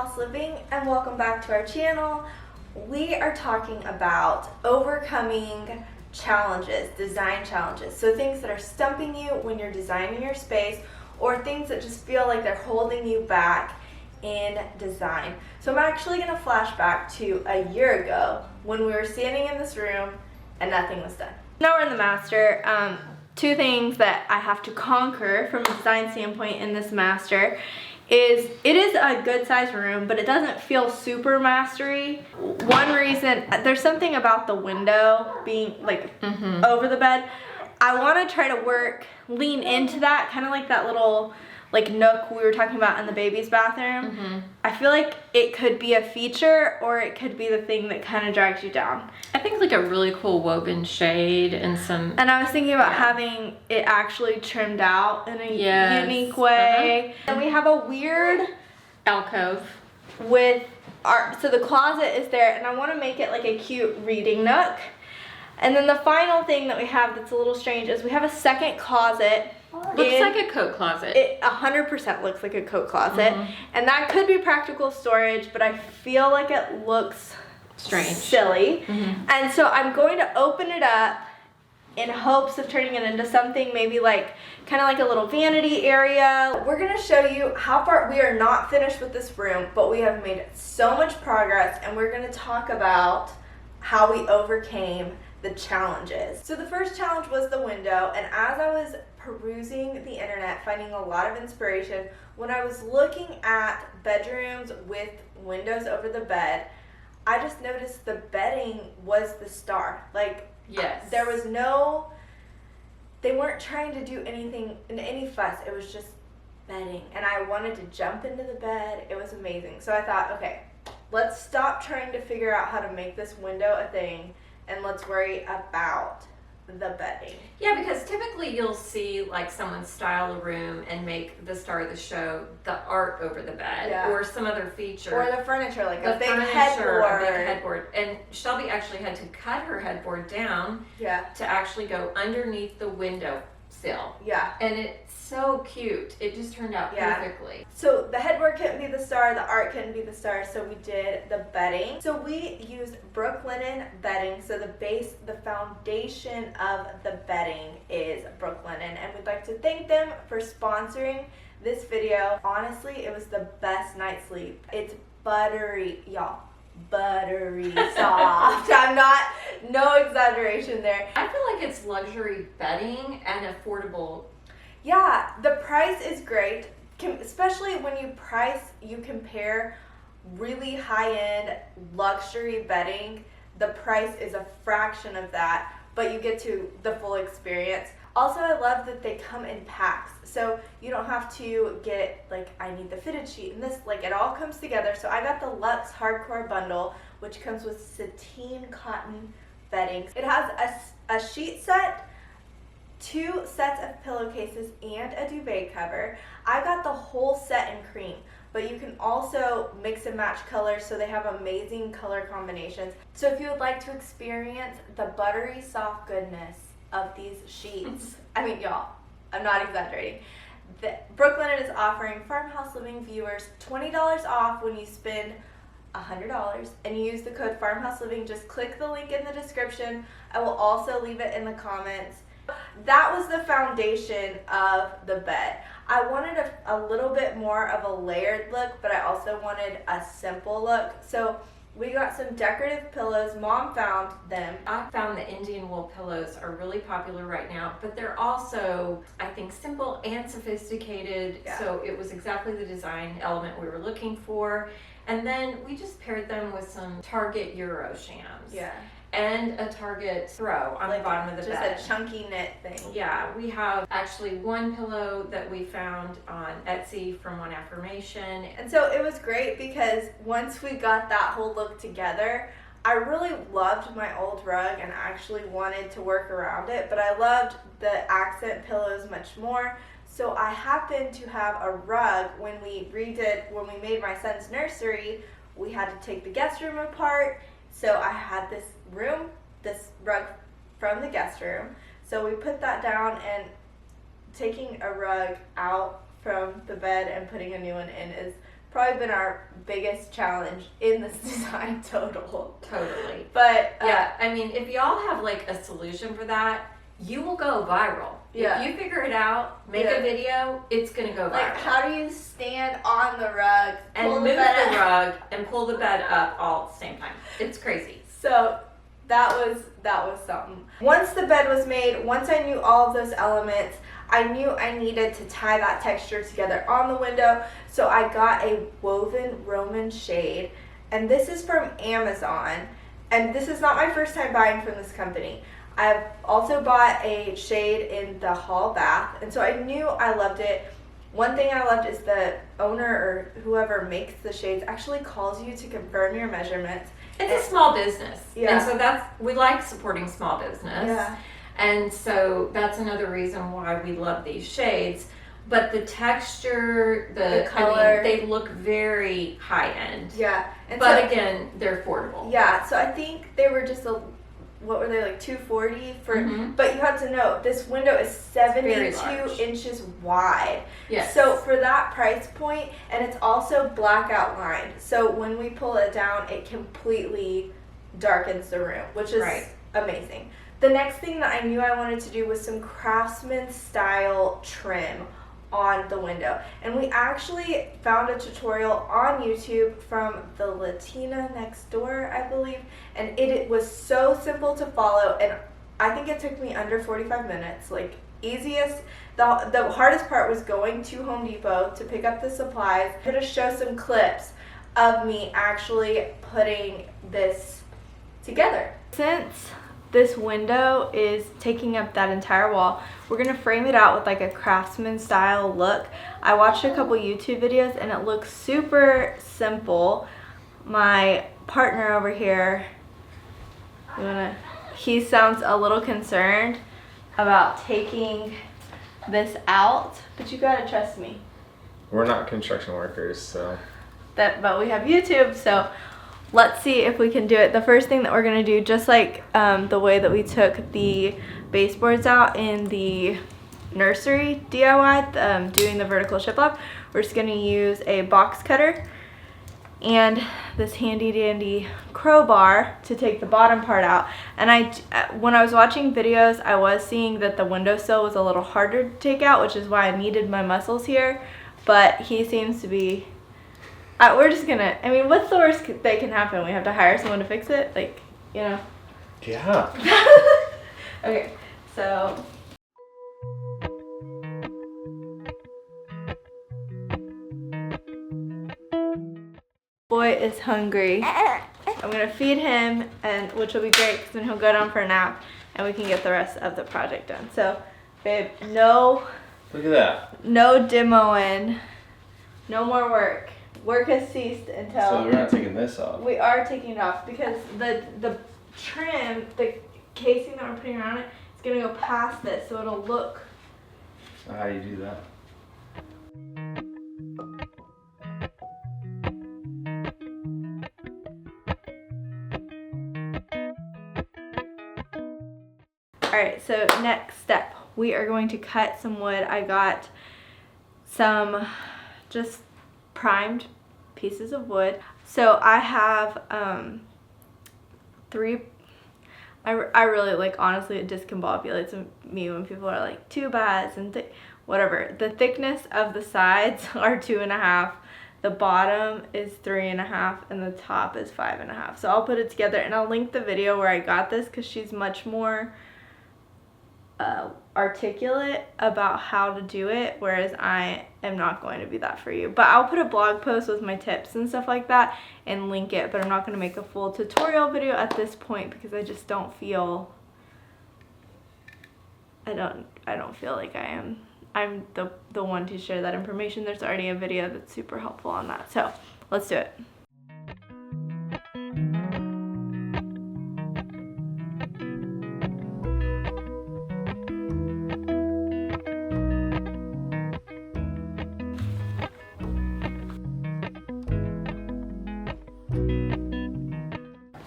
Farmhouse Living, and welcome back to our channel. We are talking about overcoming challenges, design challenges. So things that are stumping you when you're designing your space, or things that just feel like they're holding you back in design. So I'm actually going to flash back to a year ago when we were standing in this room and nothing was done. Now we're in the master. Two things that I have to conquer from a design standpoint in this master is it is a good sized room, but it doesn't feel super mastery. One reason, there's something about the window being like over the bed. I want to try to lean into that, kind of like that little like nook we were talking about in the baby's bathroom. I feel like it could be a feature, or it could be the thing that kind of drags you down. I think like a really cool woven shade and some... And I was thinking about having it actually trimmed out in a unique way. And we have a weird alcove with our... So the closet is there, and I want to make it like a cute reading nook. And then the final thing that we have that's a little strange is we have a second closet. Looks like a coat closet. It 100% looks like a coat closet. And that could be practical storage, but I feel like it looks strange, silly. And so I'm going to open it up in hopes of turning it into something maybe like kind of like a little vanity area. We're going to show you how far we are not finished with this room, but we have made so much progress, and we're going to talk about how we overcame the challenges. So the first challenge was the window, and as I was perusing the internet, finding a lot of inspiration, when I was looking at bedrooms with windows over the bed, I just noticed the bedding was the star. Like, there was they weren't trying to do anything in any fuss. It was just bedding, and I wanted to jump into the bed. It was amazing. So I thought, okay, let's stop trying to figure out how to make this window a thing, and let's worry about the bedding. Yeah, because typically you'll see like someone style a room and make the star of the show the art over the bed, or some other feature, or the furniture, like a big headboard. And Shelby actually had to cut her headboard down to actually go underneath the window sill. And it's so cute. It just turned out perfectly. So the headboard couldn't be the star, the art couldn't be the star, so we did the bedding. So we used Brooklinen bedding. So the foundation of the bedding is Brooklinen, and we'd like to thank them for sponsoring this video. Honestly, it was the best night's sleep. It's buttery, y'all. Buttery soft. No exaggeration there. I feel like it's luxury bedding and affordable. Yeah, the price is great, especially when you compare really high-end luxury bedding. The price is a fraction of that, but you get to the full experience. Also, I love that they come in packs, so you don't have to get like, I need the fitted sheet and this, like, it all comes together. So I got the Luxe Hardcore Bundle, which comes with sateen cotton bedding. It has a sheet set, 2 sets of pillowcases, and a duvet cover. I got the whole set in cream, but you can also mix and match colors, so they have amazing color combinations. So if you would like to experience the buttery soft goodness of these sheets, I mean, y'all, I'm not exaggerating. Brooklinen is offering Farmhouse Living viewers $20 off when you spend $100 and you use the code Farmhouse Living. Just click the link in the description. I will also leave it in the comments. That was the foundation of the bed. I wanted a little bit more of a layered look, but I also wanted a simple look. So we got some decorative pillows. Mom found them. I found the Indian wool pillows are really popular right now, but they're also, I think, simple and sophisticated. So it was exactly the design element we were looking for. And then we just paired them with some Target Euro shams. And a Target throw on the bottom of the bed. Just a chunky knit thing. Yeah, we have actually one pillow that we found on Etsy from One Affirmation. And so it was great because once we got that whole look together, I really loved my old rug and actually wanted to work around it, but I loved the accent pillows much more. So I happened to have a rug when we made my son's nursery. We had to take the guest room apart. So I had this rug from the guest room. So we put that down, and taking a rug out from the bed and putting a new one in is probably been our biggest challenge in this design total. Totally. But yeah, I mean, if y'all have like a solution for that, you will go viral. Yeah. If you figure it out, make a video, it's gonna go viral. Like, how do you stand on the rug and move the rug and pull the bed up all at the same time? It's crazy. So that was something. Once the bed was made, once I knew all of those elements, I knew I needed to tie that texture together on the window. So I got a woven Roman shade, and this is from Amazon. And this is not my first time buying from this company. I've also bought a shade in the hall bath, and so I knew I loved it. One thing I loved is the owner or whoever makes the shades actually calls you to confirm your measurements. It's a small business. Yeah. And so we like supporting small business. Yeah. And so that's another reason why we love these shades. But the texture, the color, they look very high end. Yeah. And but so, again, they're affordable. Yeah. So I think they were just what were they, like $240 for? But you have to know this window is 72 inches wide. Yes. So for that price point, and it's also blackout lined. So when we pull it down, it completely darkens the room, which is amazing. The next thing that I knew I wanted to do was some craftsman style trim on the window. And we actually found a tutorial on YouTube from the Latina next door, I believe. And it was so simple to follow. And I think it took me under 45 minutes. Like, easiest. The hardest part was going to Home Depot to pick up the supplies. I'm going to show some clips of me actually putting this together. Since this window is taking up that entire wall, we're gonna frame it out with like a craftsman style look. I watched a couple YouTube videos and it looks super simple. My partner over here, he sounds a little concerned about taking this out, but you gotta trust me. We're not construction workers, so. But we have YouTube, so let's see if we can do it. The first thing that we're gonna do, just like the way that we took the baseboards out in the nursery DIY, doing the vertical shiplap, we're just gonna use a box cutter and this handy dandy crowbar to take the bottom part out. And when I was watching videos, I was seeing that the windowsill was a little harder to take out, which is why I needed my muscles here. But he seems to be, we're just gonna, I mean, what's the worst that can happen? We have to hire someone to fix it? Like, you know? Yeah. Okay, so. Boy is hungry. I'm gonna feed him, which will be great because then he'll go down for a nap and we can get the rest of the project done. So, babe, no. Look at that. No demoing. No more work. Work has ceased until. So we're not taking this off. We are taking it off because the trim, the casing that we're putting around it, is gonna go past this, so it'll look. So how do you do that? Alright, so next step, we are going to cut some wood. I got some just primed pieces of wood. So I have three. I really like, honestly, it discombobulates me when people are like 2x and whatever. The thickness of the sides are 2.5. The bottom is 3.5 and the top is 5.5. So I'll put it together and I'll link the video where I got this because she's much more articulate about how to do it, whereas I am not going to be that for you. But I'll put a blog post with my tips and stuff like that and link it, but I'm not going to make a full tutorial video at this point because I just don't feel, I don't feel like I'm the one to share that information. There's already a video that's super helpful on that. So let's do it.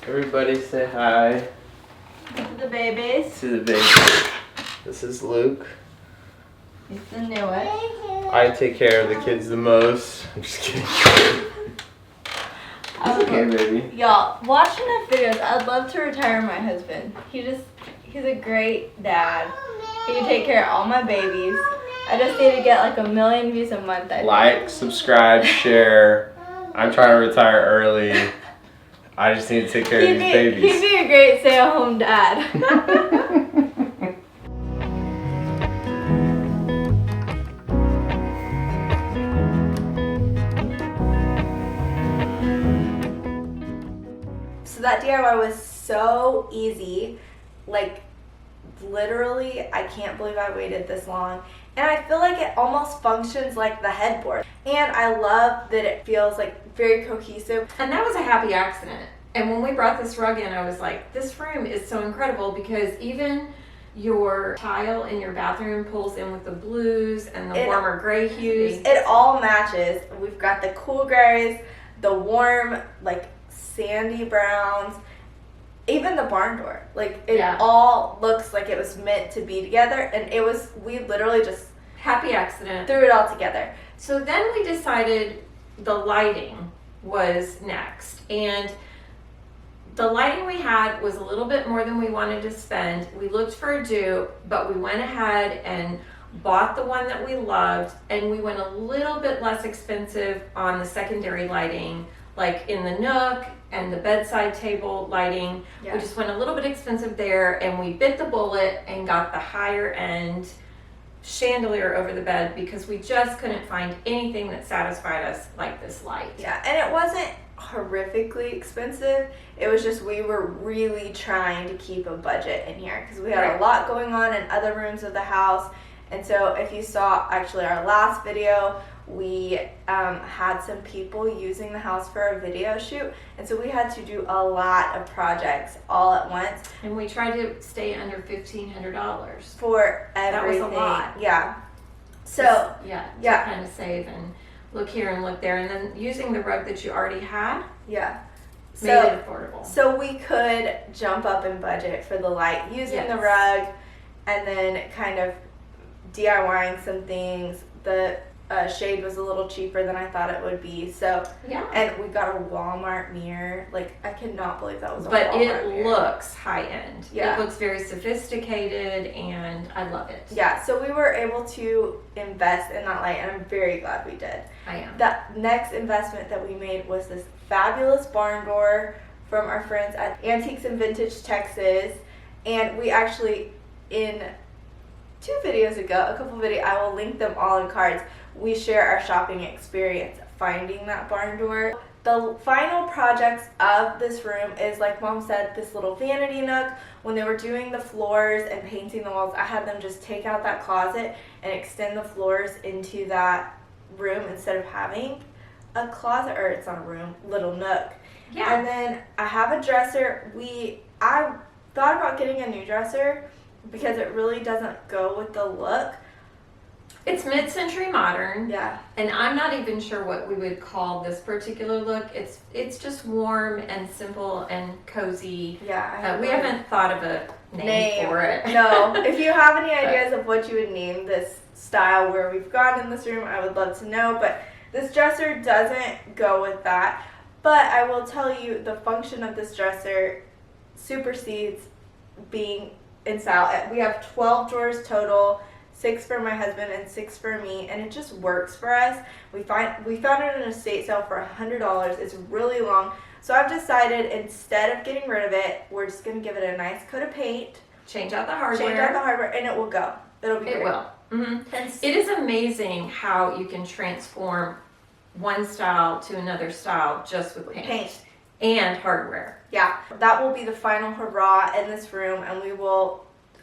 Everybody say hi. To the babies. To the baby. This is Luke. He's the newest. I take care of the kids the most. I'm just kidding. okay, baby. Y'all, watching enough videos, I'd love to retire my husband. He's a great dad. He can take care of all my babies. I just need to get like 1 million views a month. Like, subscribe, share. I'm trying to retire early. I just need to take care of these babies. He'd be a great stay-at-home dad. So that DIY was so easy. Like, literally, I can't believe I waited this long. And I feel like it almost functions like the headboard. And I love that it feels like very cohesive. And that was a happy accident. And when we brought this rug in, I was like, this room is so incredible because even your tile in your bathroom pulls in with the blues and the warmer gray hues. It all matches. We've got the cool grays, the warm, like, sandy browns, even the barn door. Like, it all looks like it was meant to be together. And we literally just happy accident. Threw it all together. So then we decided the lighting was next. And the lighting we had was a little bit more than we wanted to spend. We looked for a dupe, but we went ahead and bought the one that we loved, and we went a little bit less expensive on the secondary lighting, like in the nook and the bedside table lighting. Yeah. We just went a little bit expensive there, and we bit the bullet and got the higher end chandelier over the bed because we just couldn't find anything that satisfied us like this light. Yeah, and it wasn't horrifically expensive. It was just we were really trying to keep a budget in here because we had a lot going on in other rooms of the house. And so if you saw actually our last video, we had some people using the house for a video shoot, and so we had to do a lot of projects all at once. And we tried to stay under $1,500 for everything. That was a lot. Yeah. So to kind of save and look here and look there, and then using the rug that you already had. Yeah. Made it affordable. So we could jump up in budget for the light using the rug, and then kind of DIYing some things. The shade was a little cheaper than I thought it would be. So and we got a Walmart mirror. Like, I cannot believe that was a Walmart mirror. But it looks high end. Yeah. It looks very sophisticated, and I love it. Yeah, so we were able to invest in that light, and I'm very glad we did. I am. The next investment that we made was this fabulous barn door from our friends at Antiques and Vintage Texas. And we actually, in 2 videos ago, a couple videos, I will link them all in cards, we share our shopping experience finding that barn door. The final projects of this room is, like Mom said, this little vanity nook. When they were doing the floors and painting the walls, I had them just take out that closet and extend the floors into that room instead of having a closet, or it's not a room, little nook. Yeah. And then I have a dresser. I thought about getting a new dresser because it really doesn't go with the look. It's mid-century modern. Yeah. And I'm not even sure what we would call this particular look. It's just warm and simple and cozy. Yeah. We haven't thought of a name for it. No. If you have any ideas of what you would name this style where we've gone in this room, I would love to know. But this dresser doesn't go with that. But I will tell you, the function of this dresser supersedes being in style. We have 12 drawers total, 6 for my husband and 6 for me, and it just works for us. We found it in an estate sale for $100. It's really long. So I've decided, instead of getting rid of it, we're just going to give it a nice coat of paint. Change out the hardware. And it will go. It'll be great. It will. Mm-hmm. It is amazing how you can transform one style to another style just with paint. And hardware. Yeah, that will be the final hurrah in this room, and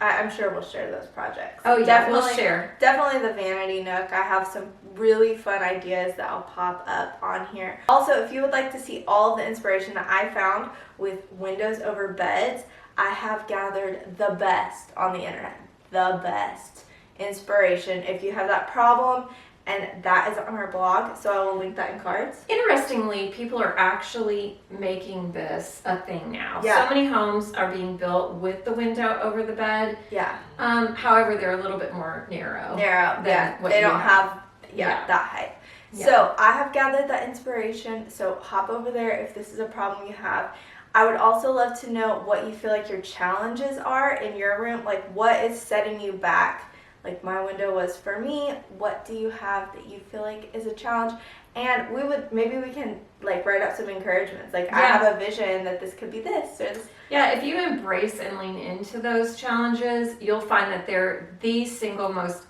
I'm sure we'll share those projects. Oh yeah, we'll share. Definitely the vanity nook. I have some really fun ideas that I'll pop up on here. Also, if you would like to see all the inspiration that I found with windows over beds, I have gathered the best on the internet. The best inspiration. If you have that problem, and that is on our blog, so I will link that in cards. Interestingly, people are actually making this a thing now. Yeah. So many homes are being built with the window over the bed. Yeah. However, they're a little bit more narrow. They don't have that height. Yeah. So I have gathered that inspiration. So hop over there if this is a problem you have. I would also love to know what you feel like your challenges are in your room. Like, what is setting you back? Like my window was for me. What do you have that you feel like is a challenge? And maybe we can like write up some encouragements. Like, I have a vision that this could be this or this. Yeah, if you embrace and lean into those challenges, you'll find that they're the single most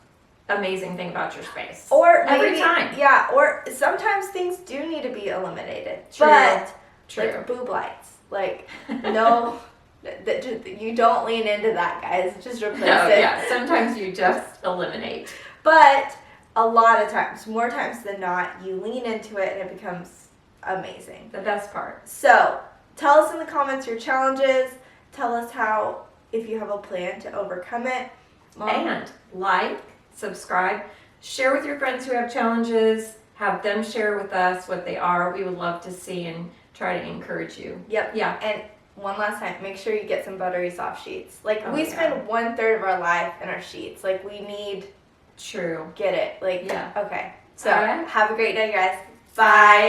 amazing thing about your space. Or every maybe, time. Yeah, or sometimes things do need to be eliminated. True. But True. like boob lights. Like, no, you don't lean into that, guys. Just replace it. Yeah, sometimes you just eliminate. But a lot of times, more times than not, you lean into it and it becomes amazing. The best part. So, tell us in the comments your challenges. Tell us if you have a plan to overcome it. Mom? And like, subscribe, share with your friends who have challenges, have them share with us what they are. We would love to see and try to encourage you. Yep. Yeah. And one last time, make sure you get some buttery soft sheets. Like, we yeah. spend 1/3 of our life in our sheets. Like, we need, True. get it. Like, Yeah. okay. So, All right. have a great day, guys. Bye.